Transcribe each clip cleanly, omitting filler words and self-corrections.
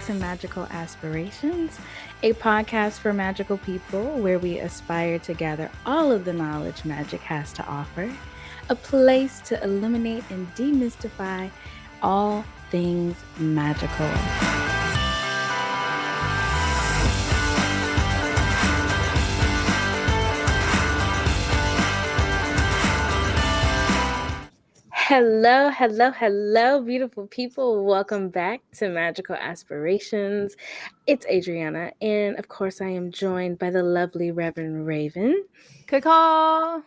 to Magical Aspirations, a podcast for magical people where we aspire to gather all of the knowledge magic has to offer, a place to illuminate and demystify all things magical. Hello, beautiful people. Welcome back to Magical Aspirations. It's Adreyauna, and of course, I am joined by the lovely Reverend Raven. Good call.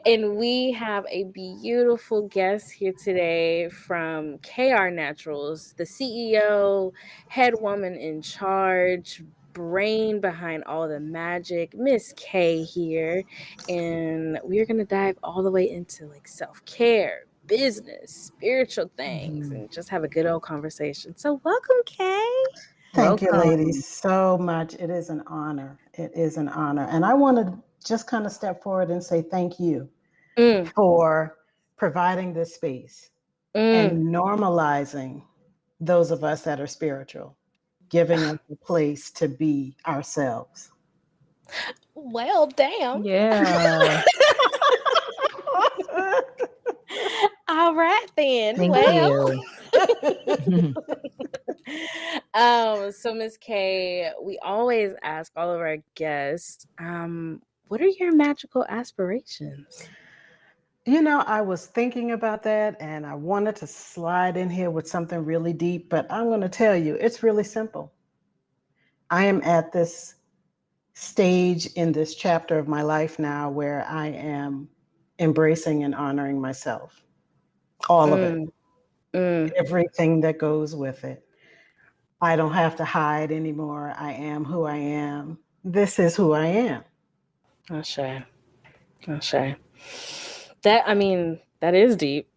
And we have a beautiful guest here today from Kaye Naturals, the CEO, head woman in charge, brain behind all the magic, Miss Kaye here. And we're going to dive all the way into like self-care, business, spiritual things, and just have a good old conversation. So welcome, Kaye. Thank you, ladies, so much. It is an honor. It is an honor. And I want to just kind of step forward and say thank you for providing this space and normalizing those of us that are spiritual, giving us a place to be ourselves. Well, damn. Yeah. All right, then. Thank you. So Miss Kaye, we always ask all of our guests, what are your magical aspirations? You know, I was thinking about that and I wanted to slide in here with something really deep, but I'm going to tell you, it's really simple. I am at this stage in this chapter of my life now where I am embracing and honoring myself. All of it. Everything that goes with it. I don't have to hide anymore. I am who I am. This is who I am. Ashe. That is deep.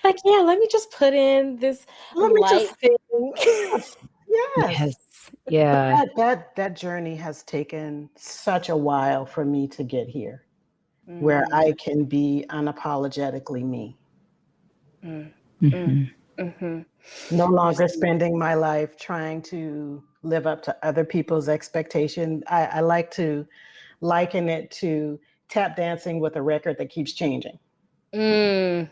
Like, yeah, let me just put in this light thing. Yes. Yeah. That journey has taken such a while for me to get here, where I can be unapologetically me. No longer spending my life trying to live up to other people's expectation. I like to liken it to tap dancing with a record that keeps changing. Ooh,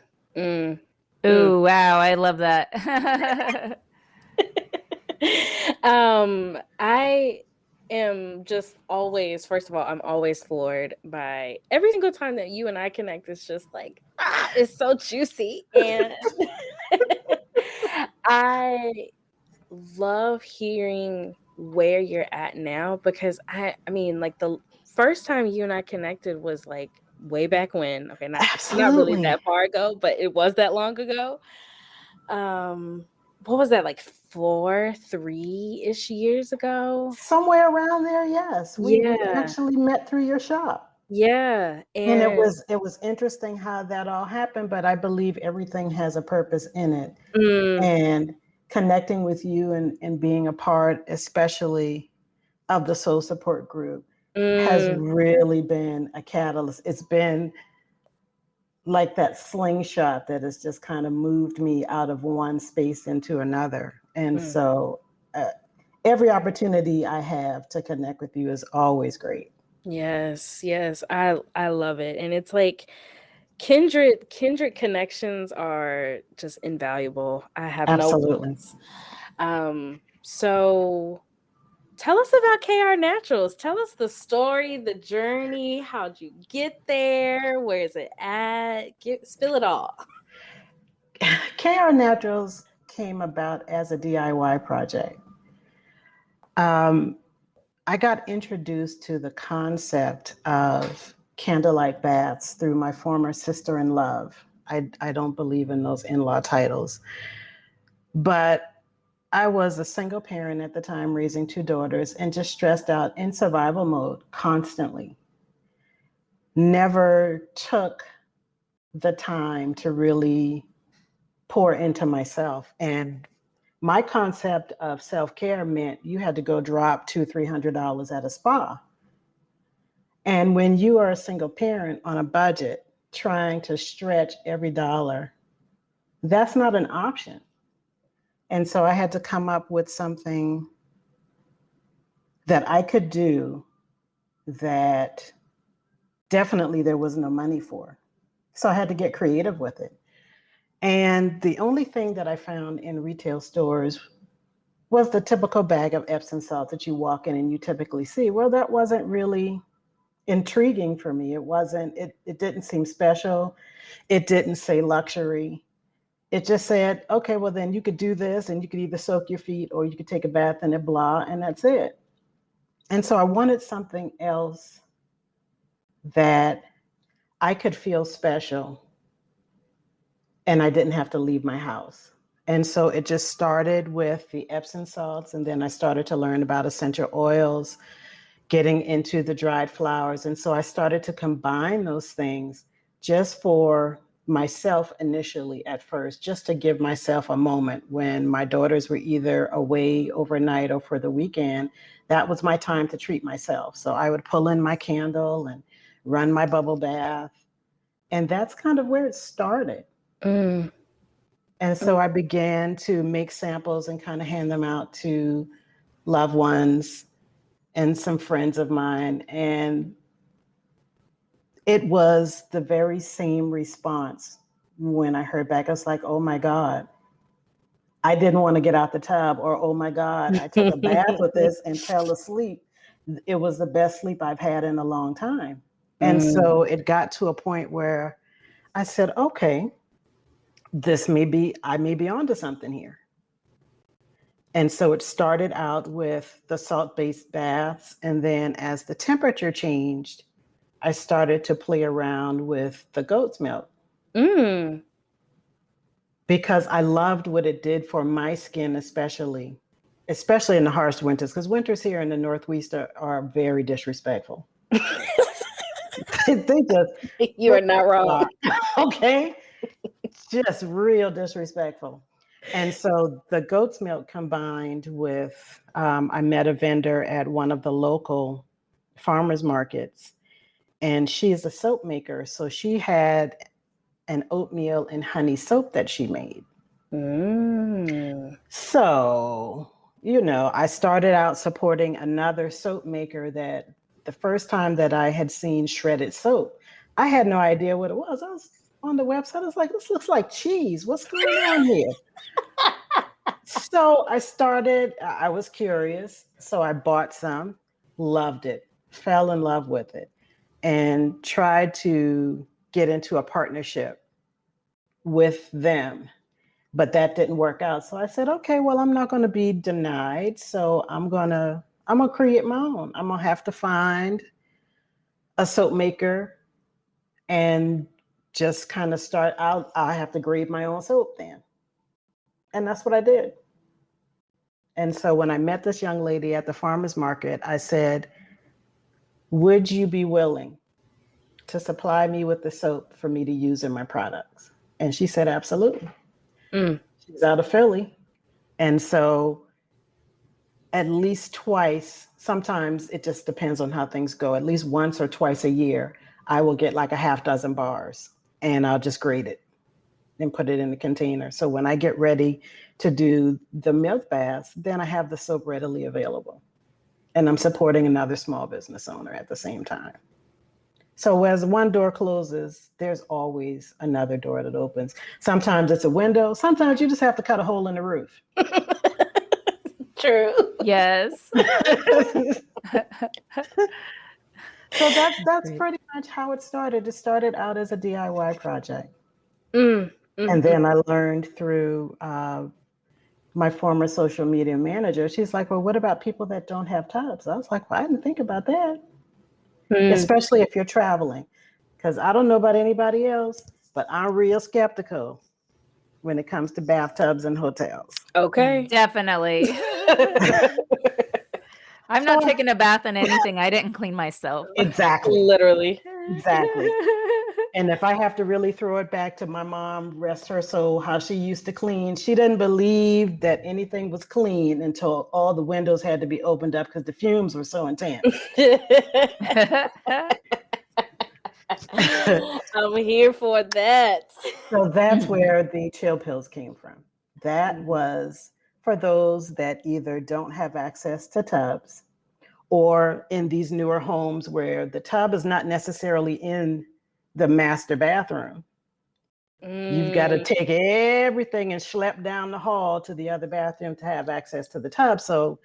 wow, I love that. I am just always, first of all, I'm always floored by every single time that you and I connect. It's just like, it's so juicy. And I love hearing where you're at now, because I mean, like the first time you and I connected was like way back when. Okay, not really that far ago, but it was that long ago. What was that, like 3-ish years ago? Somewhere around there, yes. We actually met through your shop. Yeah. And it was interesting how that all happened, but I believe everything has a purpose in it. And connecting with you and being a part, especially of the soul support group, has really been a catalyst. It's been like that slingshot that has just kind of moved me out of one space into another. And so every opportunity I have to connect with you is always great. Yes. I love it. And it's like kindred connections are just invaluable. I have Absolutely. no words. So tell us about Kaye Naturals. Tell us the story, the journey. How'd you get there? Where is it at? Spill it all. Kaye Naturals came about as a DIY project. I got introduced to the concept of candlelight baths through my former sister-in-law. I don't believe in those in-law titles, but I was a single parent at the time, raising 2 daughters, and just stressed out in survival mode constantly. Never took the time to really pour into myself. And my concept of self-care meant you had to go drop $200-$300 at a spa. And when you are a single parent on a budget, trying to stretch every dollar, that's not an option. And so I had to come up with something that I could do that definitely there was no money for. So I had to get creative with it. And the only thing that I found in retail stores was the typical bag of Epsom salt that you walk in and you typically see. Well, that wasn't really intriguing for me. It didn't seem special. It didn't say luxury. It just said, okay, well then you could do this and you could either soak your feet or you could take a bath in it, blah, and that's it. And so I wanted something else that I could feel special and I didn't have to leave my house. And so it just started with the Epsom salts, and then I started to learn about essential oils, getting into the dried flowers. And so I started to combine those things just for myself initially at first, just to give myself a moment when my daughters were either away overnight or for the weekend. That was my time to treat myself. So I would pull in my candle and run my bubble bath. And that's kind of where it started. Mm. And so I began to make samples and kind of hand them out to loved ones and some friends of mine. And it was the very same response when I heard back. I was like, oh my God, I didn't want to get out the tub, or oh my God, I took a bath with this and fell asleep. It was the best sleep I've had in a long time. And so it got to a point where I said, okay, I may be onto something here. And so it started out with the salt-based baths. And then as the temperature changed, I started to play around with the goat's milk. Because I loved what it did for my skin, especially in the harsh winters, because winters here in the Northwest are very disrespectful. They just, you are not wrong. Okay. Just real disrespectful. And so the goat's milk combined with, I met a vendor at one of the local farmers markets, and she is a soap maker. So she had an oatmeal and honey soap that she made. So, I started out supporting another soap maker that the first time that I had seen shredded soap, I had no idea what it was. I was on the website. I was like, this looks like cheese. What's going on here? So I was curious. So I bought some, loved it, fell in love with it, and tried to get into a partnership with them. But that didn't work out. So I said, okay, well, I'm not going to be denied. So I'm going to create my own. I'm going to have to find a soap maker and just kind of start out. I have to grade my own soap then. And that's what I did. And so when I met this young lady at the farmer's market, I said, would you be willing to supply me with the soap for me to use in my products? And she said, absolutely. She's out of Philly. And so at least twice, sometimes it just depends on how things go, at least once or twice a year, I will get like a half dozen bars and I'll just grate it and put it in the container. So when I get ready to do the milk baths, then I have the soap readily available. And I'm supporting another small business owner at the same time. So as one door closes, there's always another door that opens. Sometimes it's a window. Sometimes you just have to cut a hole in the roof. True. Yes. So that's pretty much how it started. It started out as a DIY project. And then I learned through my former social media manager. She's like, well, what about people that don't have tubs? I was like, well, I didn't think about that. Especially if you're traveling. Because I don't know about anybody else, but I'm real skeptical when it comes to bathtubs and hotels. Okay. Definitely. I'm not taking a bath in anything I didn't clean myself. Exactly. Literally. Exactly. And if I have to really throw it back to my mom, rest her soul, how she used to clean, she didn't believe that anything was clean until all the windows had to be opened up because the fumes were so intense. I'm here for that. So that's where the chill pills came from. That Mhm. was for those that either don't have access to tubs or in these newer homes where the tub is not necessarily in the master bathroom. You've got to Mm, take everything and schlep down the hall to the other bathroom to have access to the tub. So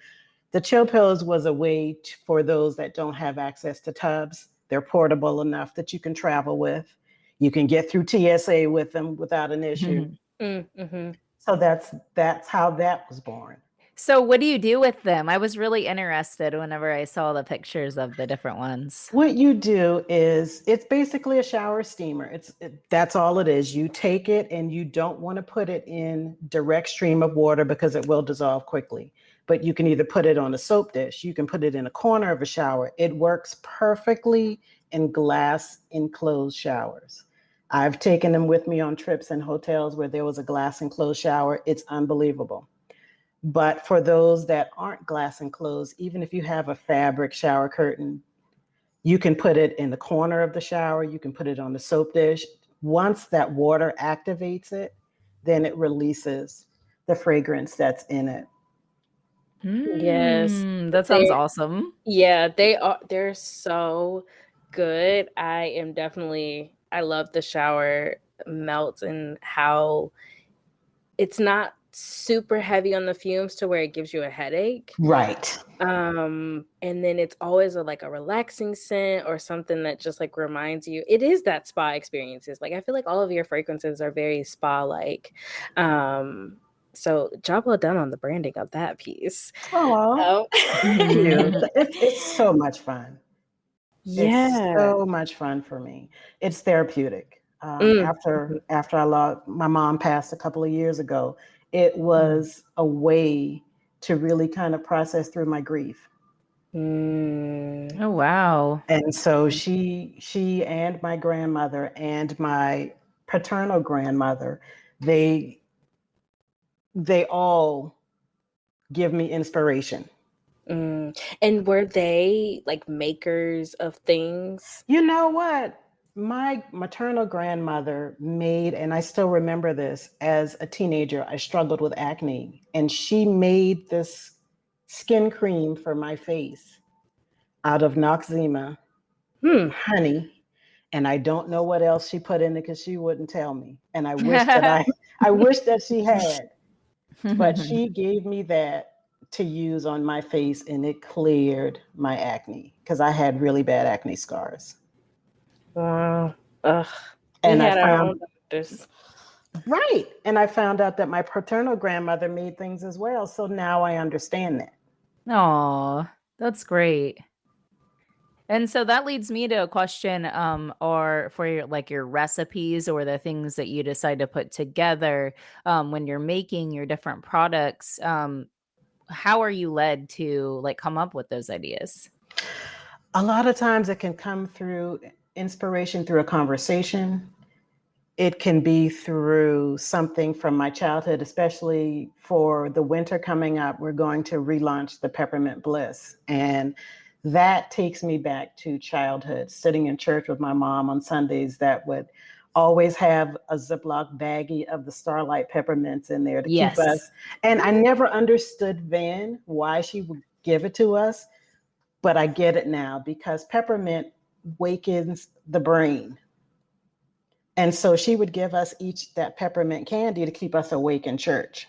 the chill pills was a way for those that don't have access to tubs. They're portable enough that you can travel with. You can get through TSA with them without an issue. mhm. So that's how that was born. So what do you do with them? I was really interested whenever I saw the pictures of the different ones. What you do is it's basically a shower steamer. That's all it is. You take it and you don't want to put it in direct stream of water because it will dissolve quickly. But you can either put it on a soap dish, you can put it in a corner of a shower. It works perfectly in glass enclosed showers. I've taken them with me on trips and hotels where there was a glass enclosed shower. It's unbelievable. But for those that aren't glass enclosed, even if you have a fabric shower curtain, you can put it in the corner of the shower. You can put it on the soap dish. Once that water activates it, then it releases the fragrance that's in it. Yes. That sounds They awesome. Yeah, they're so good. I love the shower melts and how it's not super heavy on the fumes to where it gives you a headache. Right. And then it's always like a relaxing scent or something that just like reminds you. It is that spa experiences. Like I feel like all of your fragrances are very spa like. So job well done on the branding of that piece. Oh, Um, thank you. It's so much fun. It's yeah. so much fun for me. It's therapeutic. Mm, mhm, After I lost my mom passed a couple of years ago, it was a way to really kind of process through my grief. mm, Oh, wow. And so she and my grandmother and my paternal grandmother, they they all give me inspiration. mm. And were they like makers of things? You know what? My maternal grandmother made, and I still remember this as a teenager, I struggled with acne, and she made this skin cream for my face out of Noxzema Hmm. honey, and I don't know what else she put in it because she wouldn't tell me. And I wish that she had, but she gave me that to use on my face, and it cleared my acne because I had really bad acne scars. Wow. Ugh. We And I had our found own doctors. right, and I found out that my paternal grandmother made things as well. So now I understand that. Aw, that's great. And so that leads me to a question, or for your like your recipes or the things that you decide to put together, when you're making your different products, how are you led to like come up with those ideas? A lot of times it can come through inspiration through a conversation. It can be through something from my childhood, especially for the winter coming up. We're going to relaunch the Peppermint Bliss. And that takes me back to childhood, sitting in church with my mom on Sundays that would always have a Ziploc baggie of the Starlight peppermints in there to keep Yes. us. And I never understood then why she would give it to us, but I get it now because peppermint wakens the brain. And so she would give us each that peppermint candy to keep us awake in church.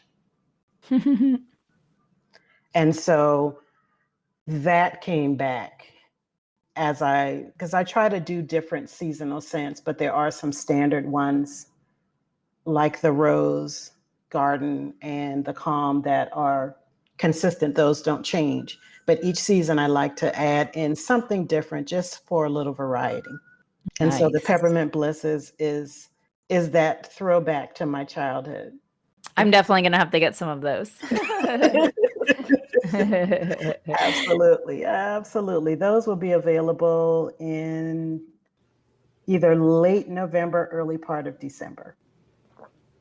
And so that came back because I try to do different seasonal scents, but there are some standard ones like the rose garden and the calm that are consistent. Those don't change. But each season I like to add in something different just for a little variety. And so the Nice. peppermint bliss is that throwback to my childhood. I'm definitely gonna have to get some of those. Absolutely, absolutely. Those will be available in either late November, early part of December,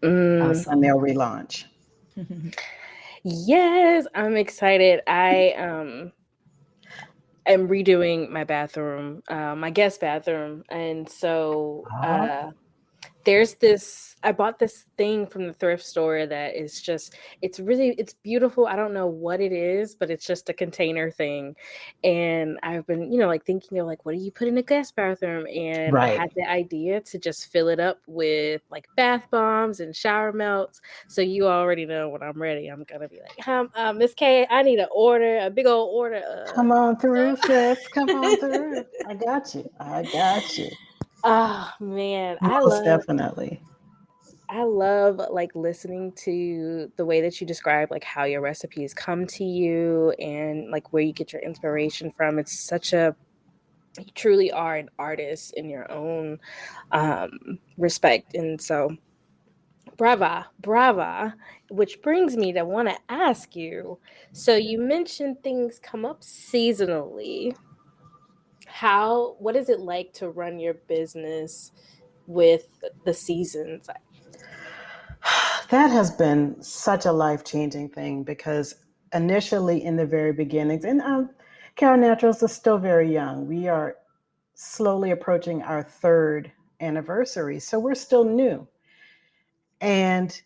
Mm, and Awesome. they'll relaunch. yes, I'm excited. am redoing my bathroom, my guest bathroom, and so I bought this thing from the thrift store that is just, it's beautiful. I don't know what it is, but it's just a container thing. And I've been, like thinking of like, what do you put in a guest bathroom? And I Right. had the idea to just fill it up with like bath bombs and shower melts. So you already know when I'm ready, I'm gonna be like, Miss Kaye, I need a big old order. Come on through, sis. Come on through. I got you. I got you. Oh man, Most definitely. I love like listening to the way that you describe like how your recipes come to you and like where you get your inspiration from. You truly are an artist in your own respect. And so brava, which brings me to want to ask you. So you mentioned things come up seasonally. What is it like to run your business with the seasons? That has been such a life-changing thing because initially in the very beginnings, and Cara Naturals is still very young. We are slowly approaching our third anniversary, so we're still new. And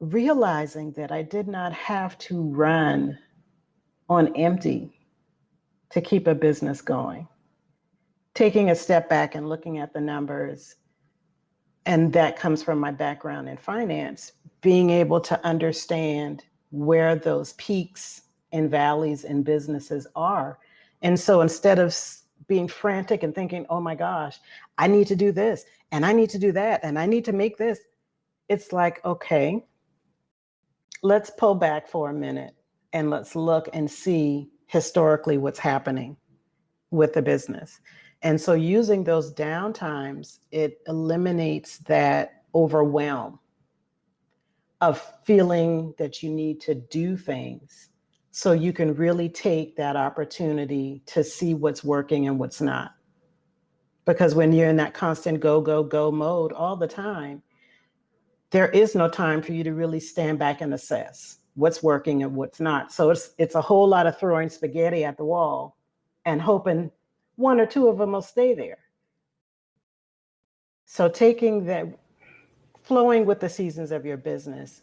realizing that I did not have to run on empty to keep a business going. Taking a step back and looking at the numbers, and that comes from my background in finance, being able to understand where those peaks and valleys in businesses are. And so instead of being frantic and thinking, oh my gosh, I need to do this and I need to do that and I need to make this, it's like, okay, let's pull back for a minute and let's look and see historically what's happening with the business. And so using those downtimes, it eliminates that overwhelm of feeling that you need to do things. So you can really take that opportunity to see what's working and what's not. Because when you're in that constant go, go, go mode all the time, there is no time for you to really stand back and assess what's working and what's not. So it's a whole lot of throwing spaghetti at the wall and hoping one or two of them will stay there. So taking that, flowing with the seasons of your business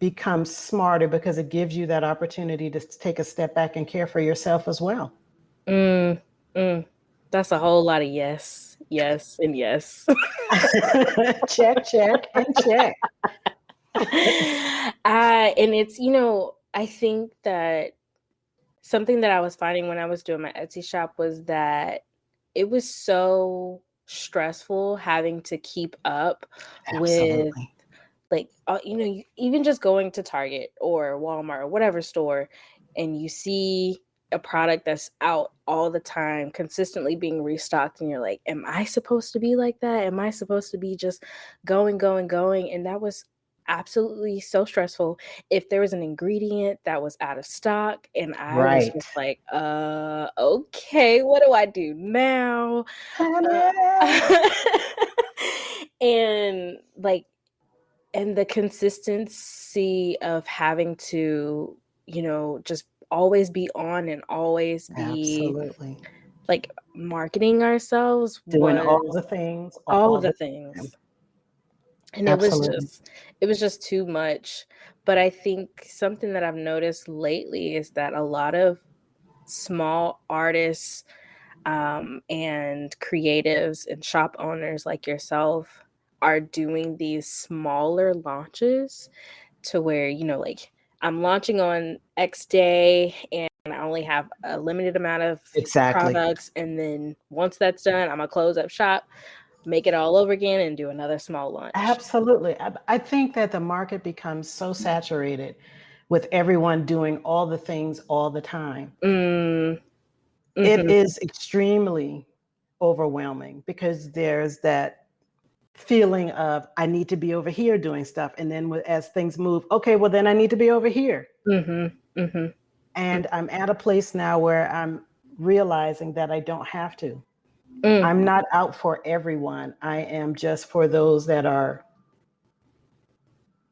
becomes smarter because it gives you that opportunity to take a step back and care for yourself as well. Mm, mm. That's a whole lot of yes, yes, and yes. Check, check, and check. And it's, I think that something that I was finding when I was doing my Etsy shop was that it was so stressful having to keep up with Absolutely. like even just going to Target or Walmart or whatever store, and you see a product that's out all the time consistently being restocked, and you're like, am I supposed to be like that? Am I supposed to be just going? And that was absolutely so stressful. If there was an ingredient that was out of stock and I was Right. just like, okay, what do I do now? Honey. uh, and like, and the consistency of having to, just always be on and always be Absolutely. like marketing ourselves Doing all was the things all all of the the time. things. And Absolutely. it was just too much. But I think something that I've noticed lately is that a lot of small artists and creatives and shop owners like yourself are doing these smaller launches to where, like I'm launching on X day and I only have a limited amount of Exactly. products. And then once that's done, I'm gonna close up shop, make it all over again, and do another small launch. Absolutely. I think that the market becomes so saturated with everyone doing all the things all the time. Mm, It hmm is extremely overwhelming because there's that feeling of I need to be over here doing stuff. And then as things move, okay, well, then I need to be over here. hmm hmm And I'm at a place now where I'm realizing that I don't have to. mm, I'm not out for everyone. I am just for those that are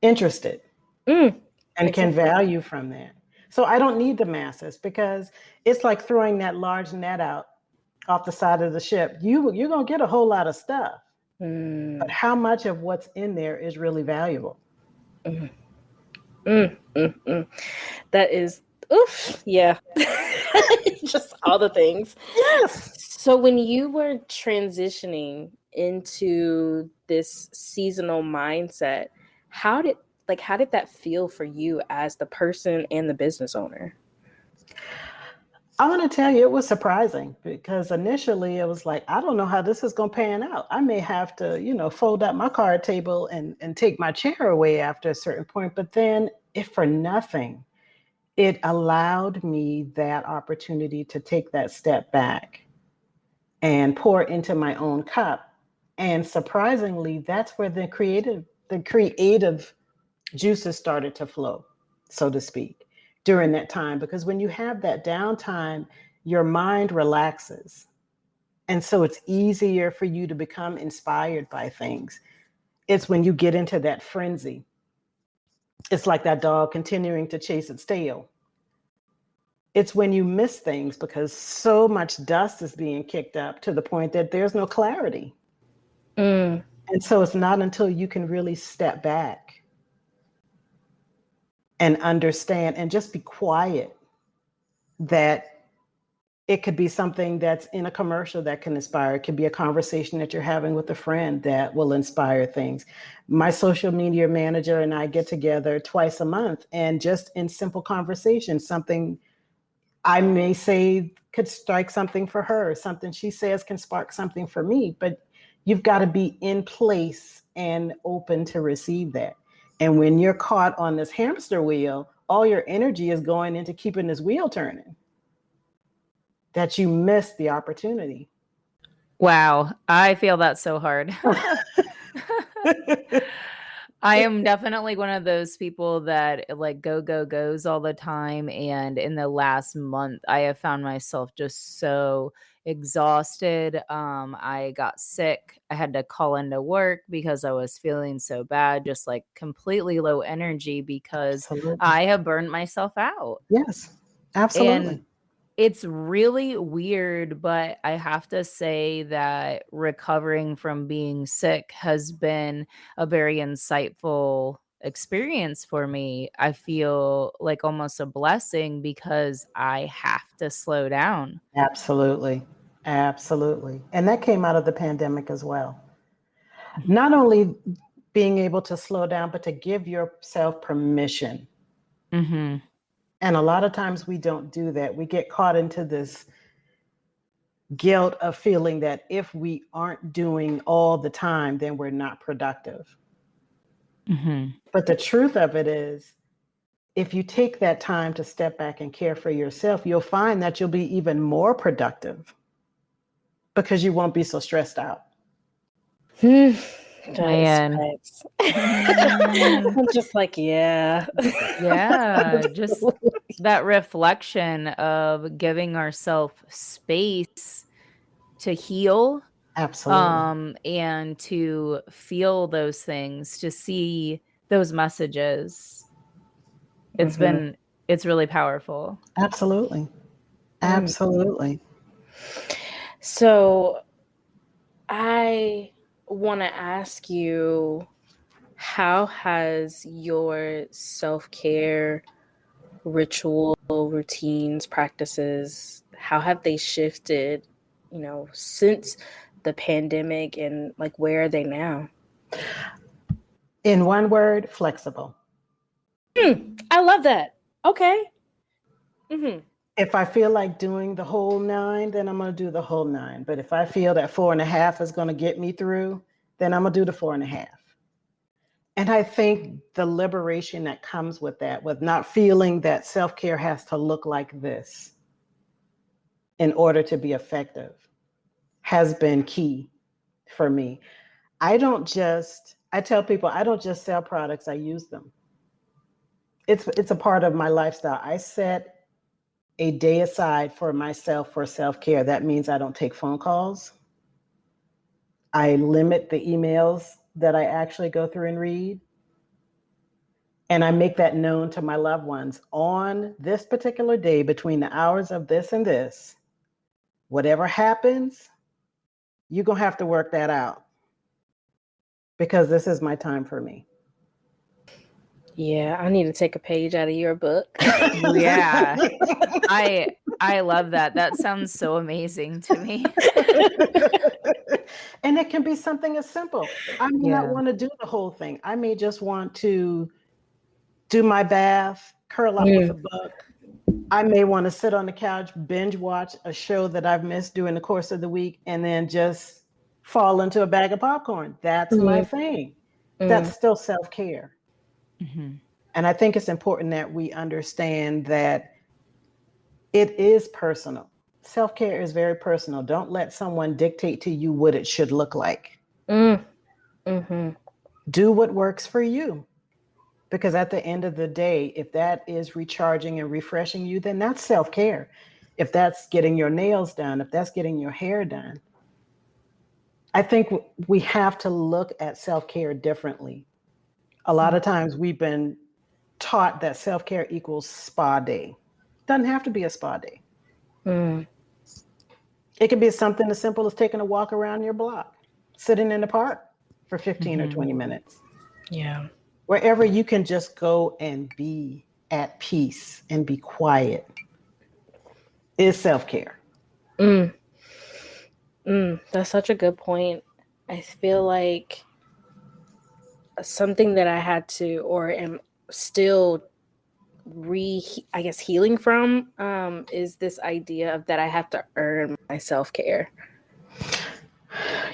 interested mm. and can Exactly. value from that. So I don't need the masses, because it's like throwing that large net out off the side of the ship. You're going to get a whole lot of stuff, but how much of what's in there is really valuable? That is, oof, yeah. Just all the things. Yes. So when you were transitioning into this seasonal mindset, how did that feel for you as the person and the business owner? I want to tell you, it was surprising, because initially it was like, I don't know how this is going to pan out. I may have to, fold up my card table and take my chair away after a certain point. But then, if for nothing, it allowed me that opportunity to take that step back and pour into my own cup. And surprisingly, that's where the creative juices started to flow, so to speak, during that time. Because when you have that downtime, your mind relaxes. And so it's easier for you to become inspired by things. It's when you get into that frenzy. It's like that dog continuing to chase its tail. It's when you miss things because so much dust is being kicked up to the point that there's no clarity. And so it's not until you can really step back and understand and just be quiet that it could be something that's in a commercial that can inspire. It could be a conversation that you're having with a friend that will inspire things. My social media manager and I get together twice a month, and just in simple conversation, something I may say could strike something for her, something she says can spark something for me, but you've got to be in place and open to receive that. And when you're caught on this hamster wheel, all your energy is going into keeping this wheel turning, that you miss the opportunity. Wow, I feel that so hard. I am definitely one of those people that like goes all the time. And in the last month, I have found myself just so exhausted. I got sick. I had to call into work because I was feeling so bad, just like completely low energy because Absolutely. I have burned myself out. Yes, absolutely. And it's really weird, but I have to say that recovering from being sick has been a very insightful experience for me. I feel like almost a blessing because I have to slow down. Absolutely. Absolutely. And that came out of the pandemic as well. Not only being able to slow down, but to give yourself permission. Mhm. And a lot of times we don't do that. We get caught into this guilt of feeling that if we aren't doing all the time, then we're not productive. Mhm. But the truth of it is, if you take that time to step back and care for yourself, you'll find that you'll be even more productive because you won't be so stressed out. That is Man. facts. I'm just like, yeah. Yeah, just that reflection of giving ourselves space to heal, Absolutely. and to feel those things, to see those messages. It's Mhm. been it's really powerful. Absolutely. Mm. Absolutely. So I want to ask you, how has your self-care ritual, routines, practices, how have they shifted, since the pandemic, and like where are they now? In one word, flexible. I love that. Okay. Mm-hmm. If I feel like doing the whole 9, then I'm going to do the whole 9. But if I feel that 4.5 is going to get me through, then I'm going to do the 4.5. And I think the liberation that comes with that, with not feeling that self-care has to look like this in order to be effective, has been key for me. I tell people, I don't just sell products, I use them. It's a part of my lifestyle. I set a day aside for myself for self-care. That means I don't take phone calls. I limit the emails that I actually go through and read. And I make that known to my loved ones on this particular day between the hours of this and this. Whatever happens, you're going to have to work that out because this is my time for me. Yeah, I need to take a page out of your book. Yeah. I love that. That sounds so amazing to me. And it can be something as simple. I may not Yeah. want to do the whole thing. I may just want to do my bath, curl up with a book. I may want to sit on the couch, binge watch a show that I've missed during the course of the week, and then just fall into a bag of popcorn. That's my thing. That's still self-care. Mm-hmm. And I think it's important that we understand that it is personal. Self-care is very personal. Don't let someone dictate to you what it should look like. Mm-hmm. Do what works for you. Because at the end of the day, if that is recharging and refreshing you, then that's self-care. If that's getting your nails done, if that's getting your hair done, I think we have to look at self-care differently. A lot of times we've been taught that self-care equals spa day. Doesn't have to be a spa day. It could be something as simple as taking a walk around your block, sitting in the park for 15 or 20 minutes. Yeah. Wherever you can just go and be at peace and be quiet is self-care. That's such a good point. I feel like something that I had to or am still healing from is this idea of that I have to earn my self-care.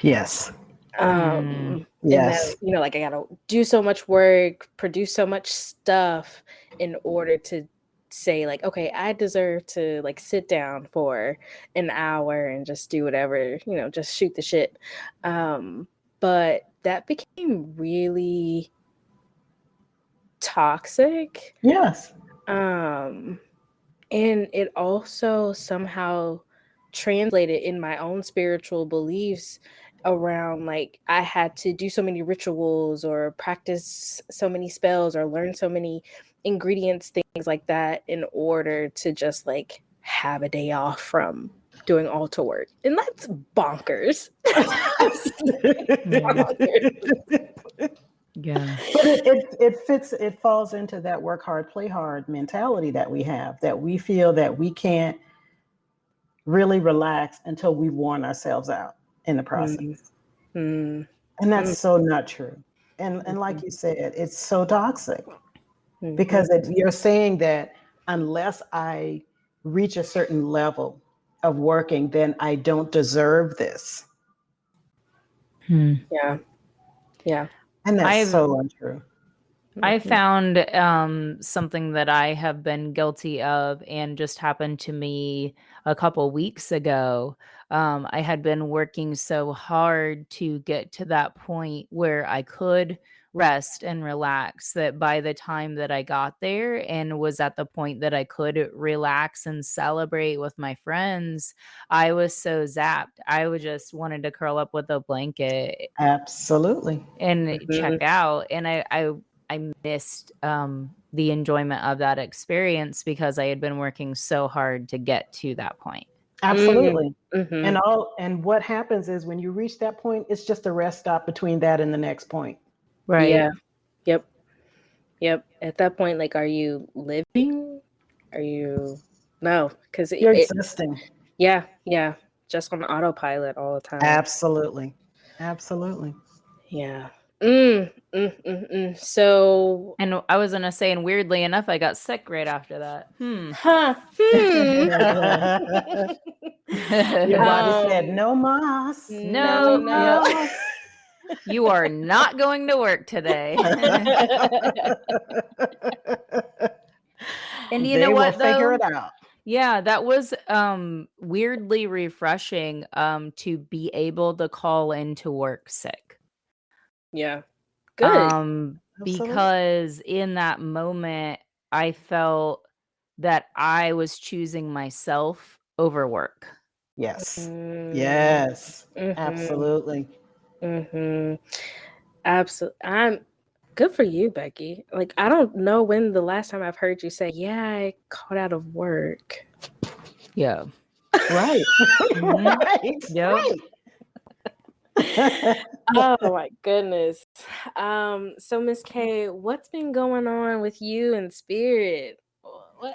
Yes. And Yes. that, like I gotta do so much work, produce so much stuff in order to say like, okay, I deserve to like sit down for an hour and just do whatever, just shoot the shit. But that became really toxic. Yes. And it also somehow translated in my own spiritual beliefs around like I had to do so many rituals or practice so many spells or learn so many ingredients, things like that, in order to just like have a day off from doing altar work. And that's bonkers. Yeah. But it falls into that work hard, play hard mentality that we have, that we feel that we can't really relax until we've worn ourselves out in the process. And that's so not true. And like you said, it's so toxic because you're saying that unless I reach a certain level of working, then I don't deserve this. Yeah. Yeah. And that's so untrue. I found something that I have been guilty of and just happened to me a couple weeks ago. I had been working so hard to get to that point where I could rest and relax that by the time that I got there and was at the point that I could relax and celebrate with my friends, I was so zapped. I would just wanted to curl up with a blanket Absolutely. and check out. And I missed the enjoyment of that experience because I had been working so hard to get to that point. Absolutely. And what happens is when you reach that point, it's just a rest stop between that and the next point. Right. Yeah. Yep. At that point, like, are you living? Are you no? Because You're existing. Yeah. Just on autopilot all the time. Absolutely. Yeah. So, And I was gonna say, and weirdly enough, I got sick right after that. Your body said no mas. No. You are not going to work today. And you know what, They will figure though? it out. Yeah, that was weirdly refreshing to be able to call into work sick. Yeah. Good. Because in that moment I felt that I was choosing myself over work. Yes. Yes. Absolutely. Absolutely. Good for you, Becky. Like, I don't know when the last time I've heard you say, yeah, I called out of work. Yeah. Right. Mhm. Right. Yep. Right. Oh my goodness. So Miss Kaye, what's been going on with you and spirit? What?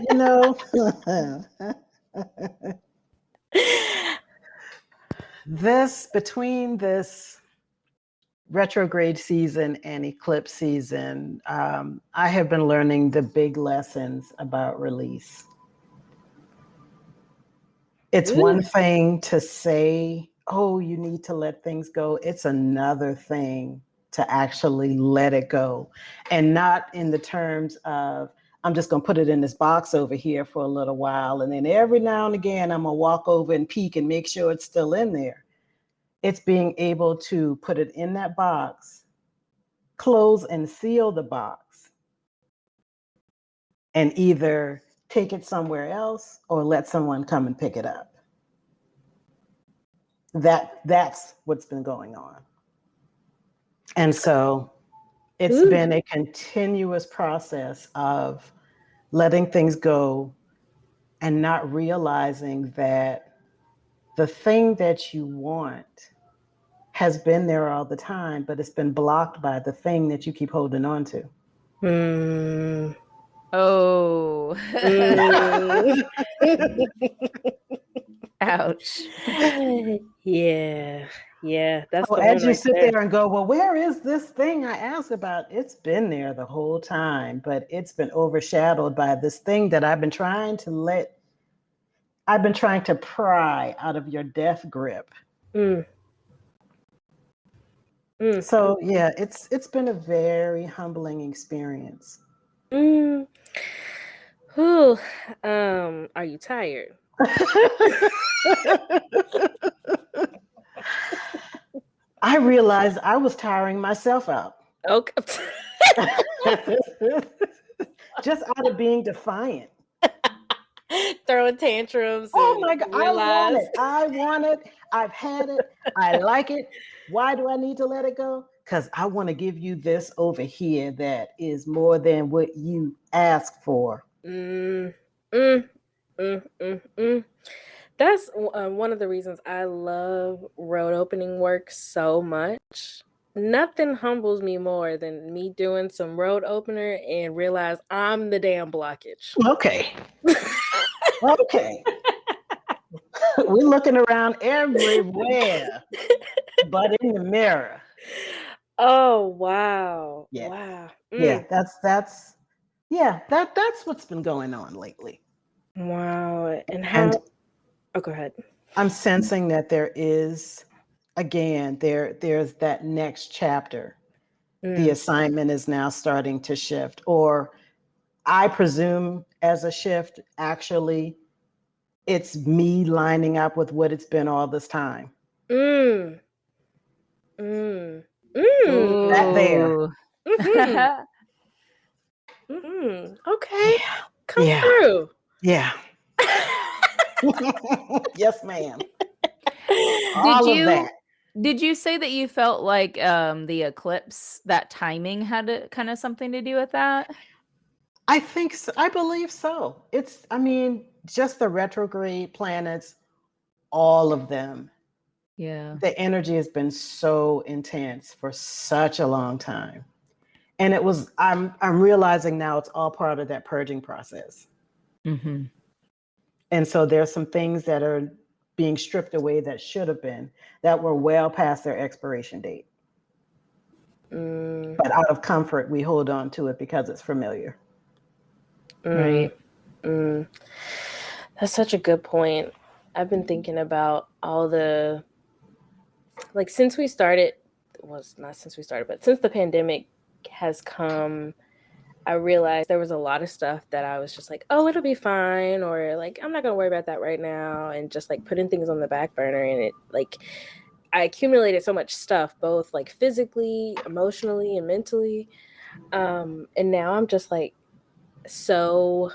You know, between this retrograde season and eclipse season, I have been learning the big lessons about release. It's one thing to say, oh, you need to let things go. It's another thing to actually let it go. And not in the terms of, I'm just going to put it in this box over here for a little while. And then every now and again, I'm going to walk over and peek and make sure it's still in there. It's being able to put it in that box, close and seal the box, and either take it somewhere else or let someone come and pick it up. That's what's been going on. And so it's been a continuous process of letting things go and not realizing that the thing that you want has been there all the time, but it's been blocked by the thing that you keep holding on to. Mm. Oh. Mm. Ouch. Yeah. Yeah. That's So the one as you right sit there. there and go, well, where is this thing I asked about? It's been there the whole time, but it's been overshadowed by this thing that I've been trying to pry out of your death grip. Mm. Mm. So yeah, it's been a very humbling experience. Mm. Whew. Are you tired? I realized I was tiring myself out. Okay. Just out of being defiant. Throwing tantrums Oh and my God, I want realize. it. I want it. I've had it. I like it. Why do I need to let it go? Because I want to give you this over here that is more than what you asked for. Mm, mm, mm, mm, mm. That's one of the reasons I love road opening work so much. Nothing humbles me more than me doing some road opener and realize I'm the damn blockage. Okay. Okay. We're looking around everywhere, but in the mirror. Oh wow. Yeah. Wow. Yeah, that's what's been going on lately. Wow. And And how go ahead. I'm sensing that there is, again, there's that next chapter. The assignment is now starting to shift, or I presume as a shift, actually, it's me lining up with what it's been all this time. Mm. Mm. Mm. That there. Ooh. Mm-hmm. Mm-hmm. Okay. Yeah. Come Yeah. through. Yeah. Yes, ma'am. Did All of you that. did you say that you felt like the eclipse, that timing had kind of something to do with that? I think so. I believe so. I mean, just the retrograde planets, all of them. Yeah. The energy has been so intense for such a long time. And I'm realizing now it's all part of that purging process. Mm-hmm. And so there's some things that are being stripped away that should have been, that were well past their expiration date. But out of comfort, we hold on to it because it's familiar. Right. That's such a good point. I've been thinking about all the since we started, well, not since we started, but since the pandemic has come, I realized there was a lot of stuff that I was just like, oh, it'll be fine, or like I'm not gonna worry about that right now, and just like putting things on the back burner, and it I accumulated so much stuff, both like physically, emotionally, and mentally. And now I'm just like so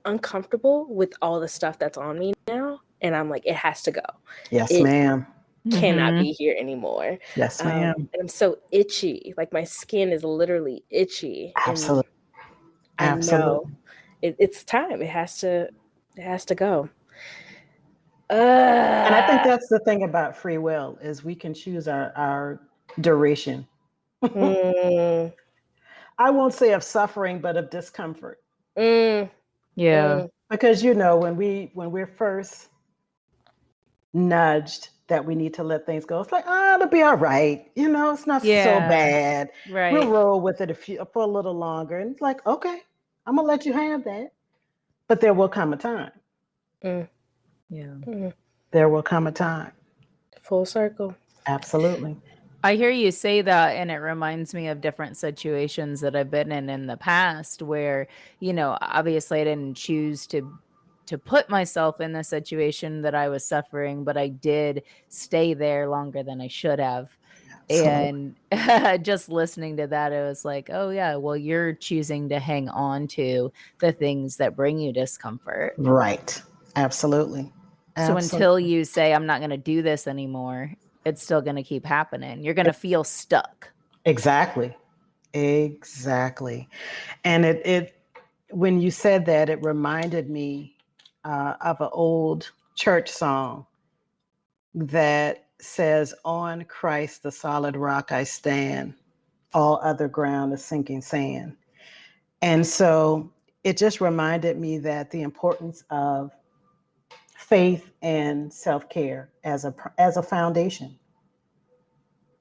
uncomfortable with all the stuff that's on me now. And I'm like, it has to go. Yes, It ma'am. cannot Mhm. be here anymore. Yes, ma'am. And I'm so itchy. Like my skin is literally itchy. And Absolutely. I know Absolutely. it's time. It has to go. And I think Uh, that's the thing about free will is we can choose our duration. mm, I won't say of suffering, but of discomfort. mm, Yeah. mm, Because when we're first nudged that we need to let things go, it's like, oh, it'll be all right. It's not so Yeah. bad. We'll Right. roll with it for a little longer. And it's like, okay, I'm gonna let you have that. But there will come a time. mm, Yeah. mm. There will come a time. Full circle. Absolutely. I hear you say that, and it reminds me of different situations that I've been in the past where, obviously I didn't choose to put myself in the situation that I was suffering, but I did stay there longer than I should have. Absolutely. And just listening to that, it was like, oh yeah, well, you're choosing to hang on to the things that bring you discomfort. Right. Absolutely. So until Absolutely. you say, I'm not going to do this anymore, it's still going to keep happening. You're going to feel stuck. Exactly. Exactly. And it when you said that, it reminded me of an old church song that says, "On Christ, the solid rock I stand, all other ground is sinking sand." And so it just reminded me that the importance of faith and self-care as a foundation.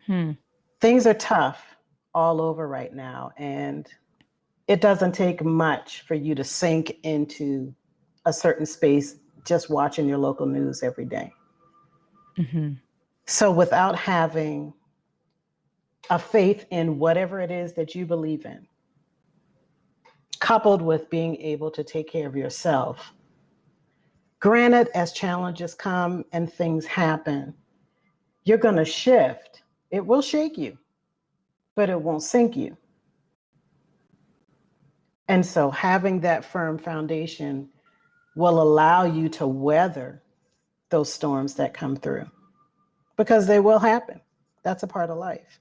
Hmm. Things are tough all over right now, and it doesn't take much for you to sink into a certain space just watching your local news every day. Mhm. So without having a faith in whatever it is that you believe in, coupled with being able to take care of yourself, granted, as challenges come and things happen, you're going to shift. It will shake you, but it won't sink you. And so having that firm foundation will allow you to weather those storms that come through because they will happen. That's a part of life.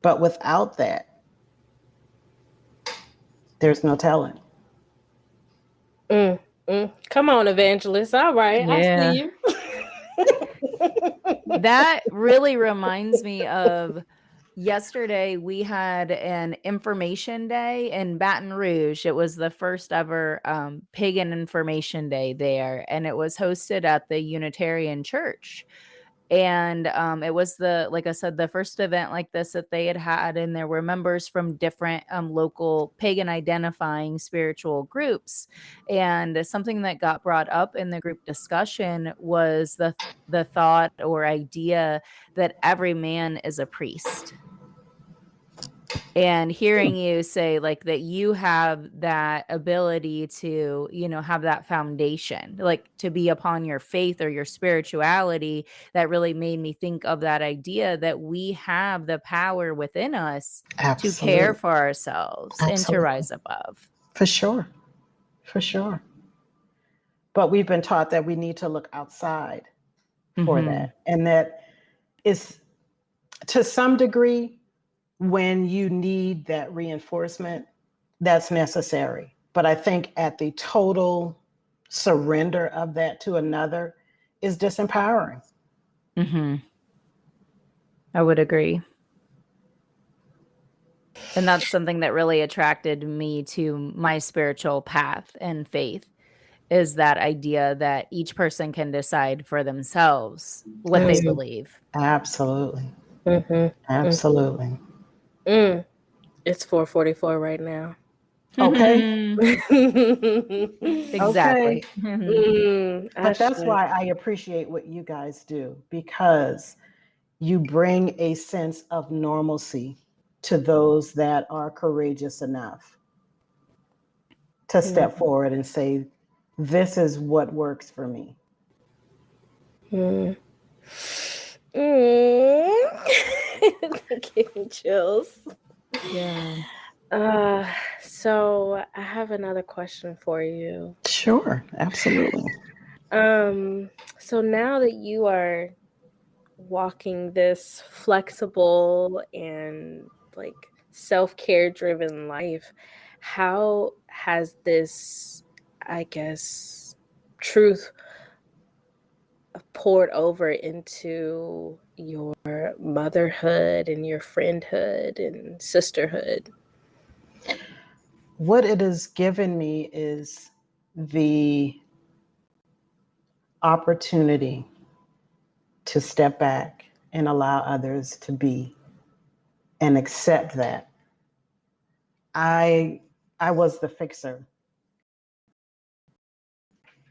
But without that, there's no telling. Mm, Come on, evangelist. All right, I Yeah. see you. That really reminds me of yesterday we had an information day in Baton Rouge. It was the first ever pagan information day there, and it was hosted at the Unitarian Church. And it was like I said, the first event like this that they had had, and there were members from different local pagan identifying spiritual groups. And something that got brought up in the group discussion was the thought or idea that every man is a priest. And hearing you say like that you have that ability to, have that foundation, like to be upon your faith or your spirituality, that really made me think of that idea that we have the power within us to care Absolutely. for ourselves and to Absolutely. rise above. For sure. For sure. But we've been taught that we need to look outside for Mhm. that. And that is to some degree when you need that reinforcement, that's necessary. But I think at the total surrender of that to another is disempowering. Mhm. I would agree. And that's something that really attracted me to my spiritual path and faith, is that idea that each person can decide for themselves what they Absolutely. believe. Absolutely. Mm-hmm. Absolutely. Mm. It's 4:44 right now. Okay. Okay. Exactly. I But that's should. why I appreciate what you guys do because you bring a sense of normalcy to those that are courageous enough to step Mm, forward and say, this is what works for me. mm. Mm. Give me chills. Yeah. Uh, so I have another question for you. Sure, absolutely. So now that you are walking this flexible and like self-care driven life, how has this, I guess, truth poured over into your motherhood and your friendhood and sisterhood? What it has given me is the opportunity to step back and allow others to be and accept that I was the fixer.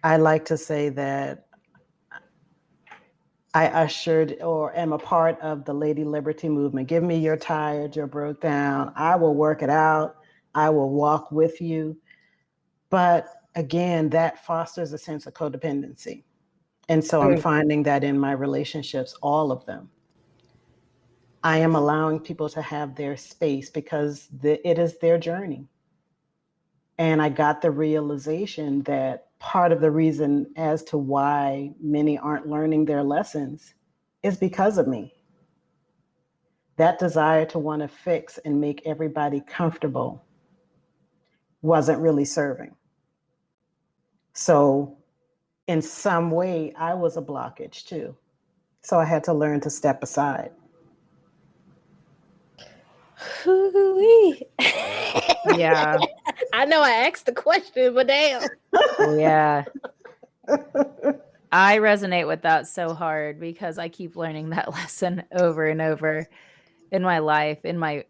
I like to say that I ushered or am a part of the Lady Liberty movement. Give me your tired, your broke down. I will work it out. I will walk with you. But again, that fosters a sense of codependency. And so I'm finding that in my relationships, all of them. I am allowing people to have their space because it is their journey. And I got the realization that part of the reason as to why many aren't learning their lessons is because of me. That desire to want to fix and make everybody comfortable wasn't really serving. So, in some way, I was a blockage too. So, I had to learn to step aside. Yeah. I know I asked the question, but damn. Yeah. I resonate with that so hard because I keep learning that lesson over and over in my life, in my,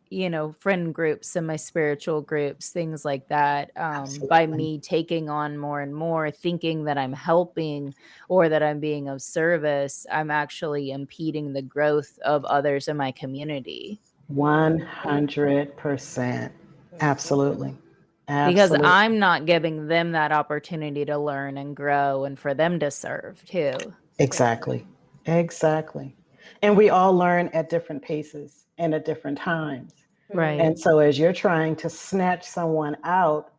friend groups and my spiritual groups, things like that. By Absolutely. me taking on more and more, thinking that I'm helping or that I'm being of service, I'm actually impeding the growth of others in my community. 100%. Absolutely. Because Absolutely. I'm not giving them that opportunity to learn and grow and for them to serve too. Exactly. Exactly. And we all learn at different paces and at different times. Right. And so as you're trying to snatch someone out,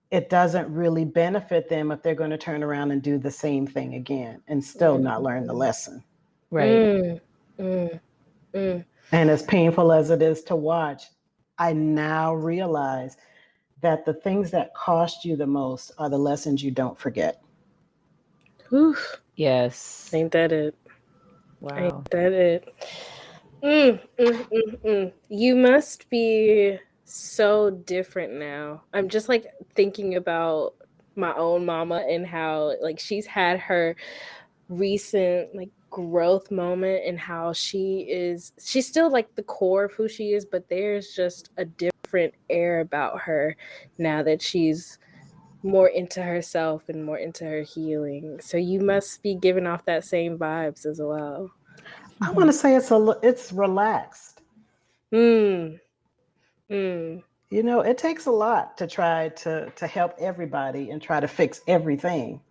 it doesn't really benefit them if they're going to turn around and do the same thing again and still not learn the lesson. Right. Mm, mm, mm. And as painful as it is to watch, I now realize that the things that cost you the most are the lessons you don't forget. Whew. Yes. Ain't that it? Ain't Wow. that it? You must be so different now. I'm just like thinking about my own mama and how like she's had her recent like growth moment and how she's still like the core of who she is, but there's just a different air about her now that she's more into herself and more into her healing. So you must be giving off that same vibes as well. I want to say it's relaxed. Mm. Mm. You know, it takes a lot to try to help everybody and try to fix everything.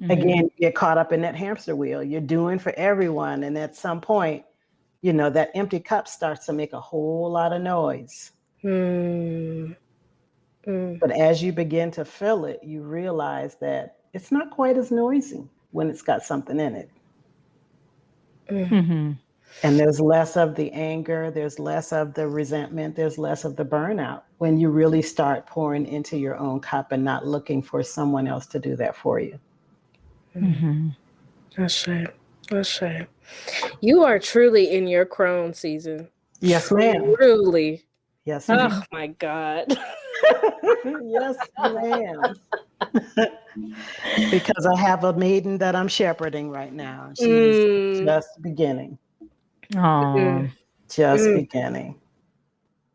Again, you get caught up in that hamster wheel. You're doing for everyone, and at some point, that empty cup starts to make a whole lot of noise. Mm. Mm. But as you begin to fill it, you realize that it's not quite as noisy when it's got something in it. Mm-hmm. And there's less of the anger, there's less of the resentment, there's less of the burnout when you really start pouring into your own cup and not looking for someone else to do that for you. Mm-hmm. That's right. That's right. You are truly in your crone season. Yes, ma'am. Truly. Yes, Oh ma'am. my God. Yes, ma'am. Because I have a maiden that I'm shepherding right now. And she's Mm. just beginning, Oh. Mm. just Mm. beginning.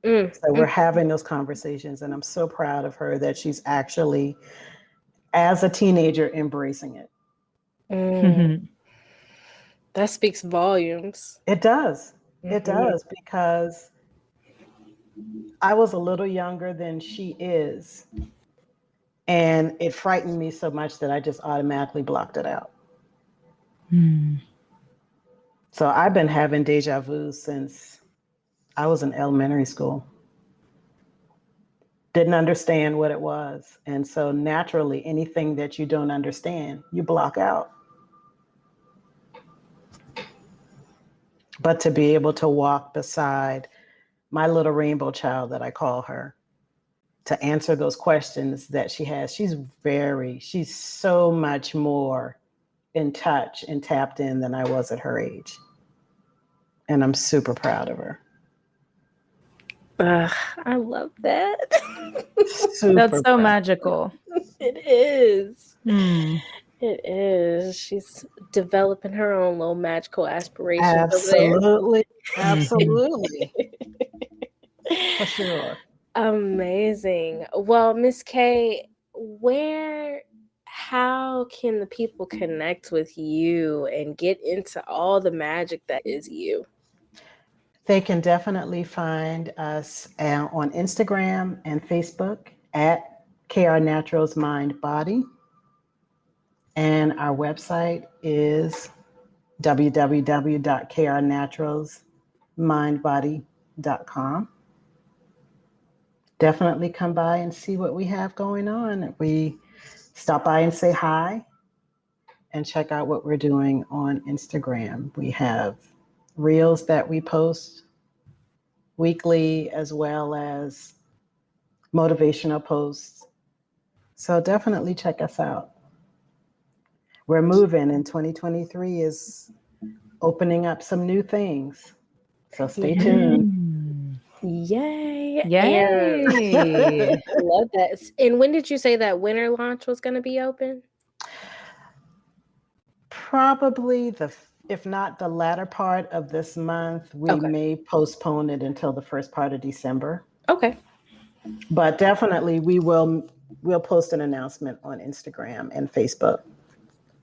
Mm. So we're having those conversations, and I'm so proud of her that she's actually, as a teenager, embracing it. Mm. That speaks volumes. It does. It Mhm. does, because I was a little younger than she is. And it frightened me so much that I just automatically blocked it out. Mm. So I've been having deja vu since I was in elementary school. didn't understand what it was. And so naturally, anything that you don't understand, you block out. But to be able to walk beside my little rainbow child that I call her, to answer those questions that she has, she's so much more in touch and tapped in than I was at her age. And I'm super proud of her. I love that. That's so magical. It is. Hmm. It is. She's developing her own little magical aspirations Absolutely. over Absolutely. For sure. Amazing. Well, Miss Kaye, how can the people connect with you and get into all the magic that is you? They can definitely find us on Instagram and Facebook at KR Naturals Mind Body. And our website is www.krnaturalsmindbody.com. Definitely come by and see what we have going on. We stop by and say hi and check out what we're doing on Instagram. We have reels that we post weekly as well as motivational posts. So definitely check us out. We're moving, and 2023 is opening up some new things. So stay tuned. Yay. Yay. I love that. And when did you say that winter launch was going to be open? Probably if not the latter part of this month, we may postpone it until the first part of December. Okay. But definitely we'll post an announcement on Instagram and Facebook.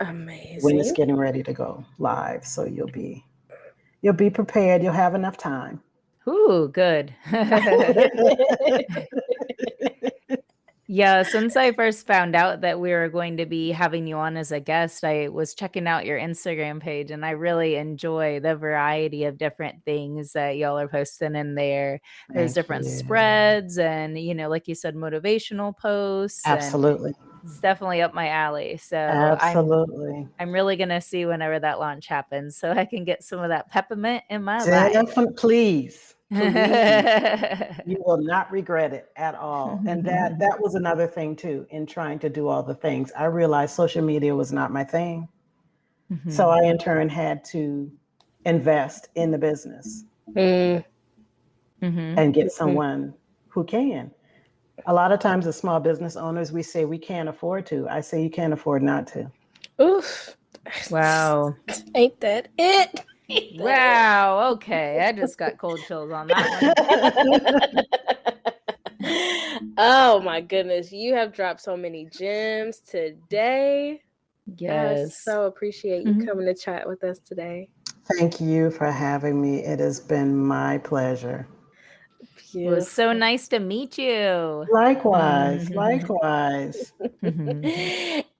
Amazing. When it's getting ready to go live. So you'll be prepared. You'll have enough time. Ooh, good. Yeah, since I first found out that we were going to be having you on as a guest, I was checking out your Instagram page, and I really enjoy the variety of different things that y'all are posting in there. There's different spreads and, like you said, motivational posts. Absolutely. And it's definitely up my alley. So absolutely. I'm really going to see whenever that launch happens so I can get some of that peppermint in my life. Please. You will not regret it at all. And that was another thing too, in trying to do all the things. I realized social media was not my thing. Mm-hmm. So I in turn had to invest in the business and get someone who can. A lot of times as small business owners, we say we can't afford to. I say you can't afford not to. Oof. Wow. Ain't that it? Wow. Okay. I just got cold chills on that one. Oh my goodness. You have dropped so many gems today. Yes. I so appreciate you coming to chat with us today. Thank you for having me. It has been my pleasure. Beautiful. It was so nice to meet you. Likewise. Likewise.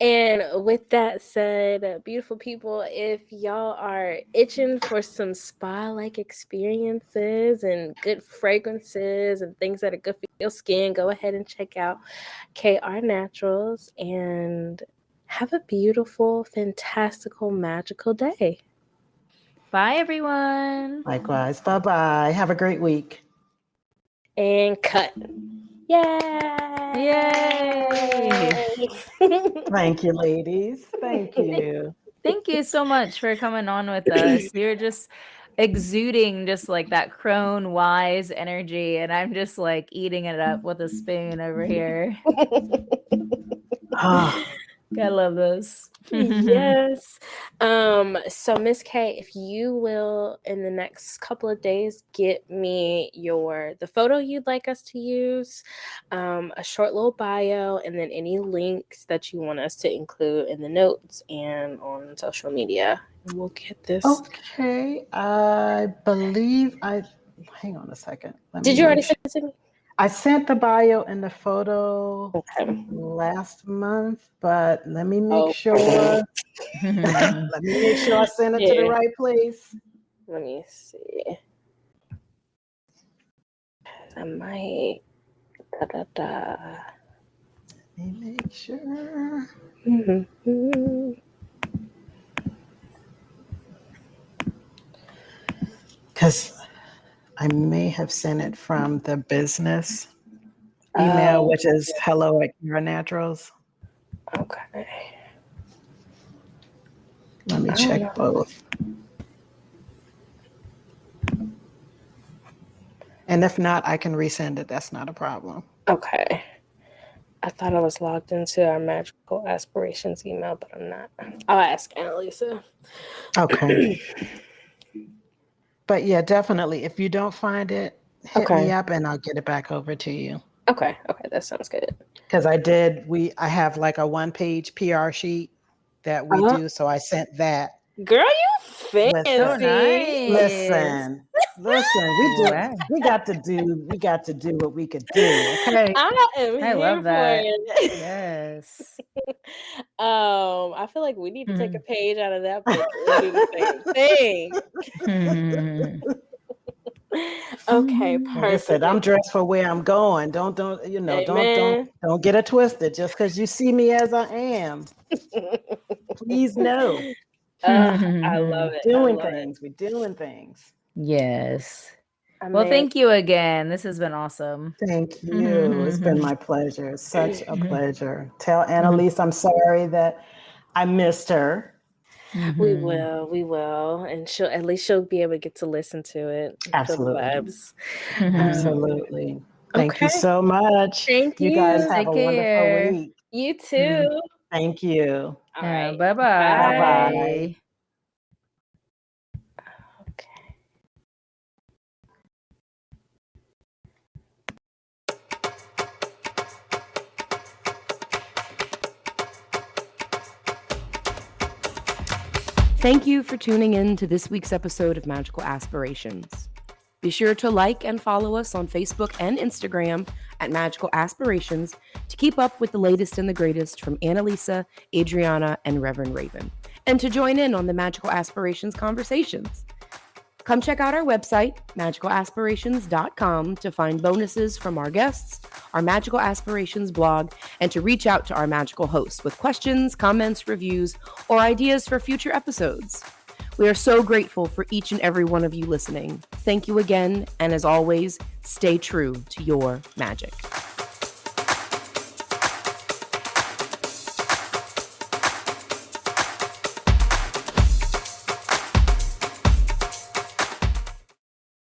And with that said, beautiful people, if y'all are itching for some spa-like experiences and good fragrances and things that are good for your skin, go ahead and check out KR Naturals and have a beautiful, fantastical, magical day. Bye, everyone. Likewise. Bye-bye. Have a great week. And cut. Yay! Yay! Thank you, ladies. Thank you. Thank you so much for coming on with us. You're just exuding just like that crone wise energy, and I'm just like eating it up with a spoon over here. I love this. Yes. So Miss Kaye, if you will in the next couple of days get me the photo you'd like us to use, a short little bio, and then any links that you want us to include in the notes and on social media. We'll get this. Okay. I believe hang on a second. Did you already send it to me? I sent the bio and the photo last month, but let me make sure. Let me make sure I send it to the right place. Let me see. I might Da, da, da. Let me make sure. Because I may have sent it from the business email, which is hello@KaraNaturals. Okay. Let me check both. And if not, I can resend it. That's not a problem. Okay. I thought I was logged into our Magical Aspirations email, but I'm not. I'll ask Annalisa. Okay. But yeah, definitely. If you don't find it, hit me up and I'll get it back over to you. Okay. That sounds good. Because I have like a 1-page PR sheet that we do. So I sent that. Girl, you fancy. So nice. Listen, Wow. we got to do what we could do. Okay. I love that. it. Yes. I feel like we need to take a page out of that book and do the same thing. Okay, perfect. Like I said, I'm dressed for where I'm going. Don't get it twisted. Just because you see me as I am, please know. I love it. We're doing things. Yes. Well, thank you again. This has been awesome. Thank you. It's been my pleasure. Such a pleasure. Tell Annalise I'm sorry that I missed her. We will. And she'll be able to get to listen to it. Absolutely. Vibes. Absolutely. Thank you so much. Thank you. You guys have Take a care. wonderful week. You too. Thank you. All right. Bye-bye. Bye-bye. Okay. Thank you for tuning in to this week's episode of Magical Aspirations. Be sure to like and follow us on Facebook and Instagram at Magical Aspirations to keep up with the latest and the greatest from Annalisa, Adreyauna, and Reverend Raven, and to join in on the Magical Aspirations conversations. Come check out our website, magicalaspirations.com, to find bonuses from our guests, our Magical Aspirations blog, and to reach out to our magical hosts with questions, comments, reviews, or ideas for future episodes. We are so grateful for each and every one of you listening. Thank you again, and as always, stay true to your magic.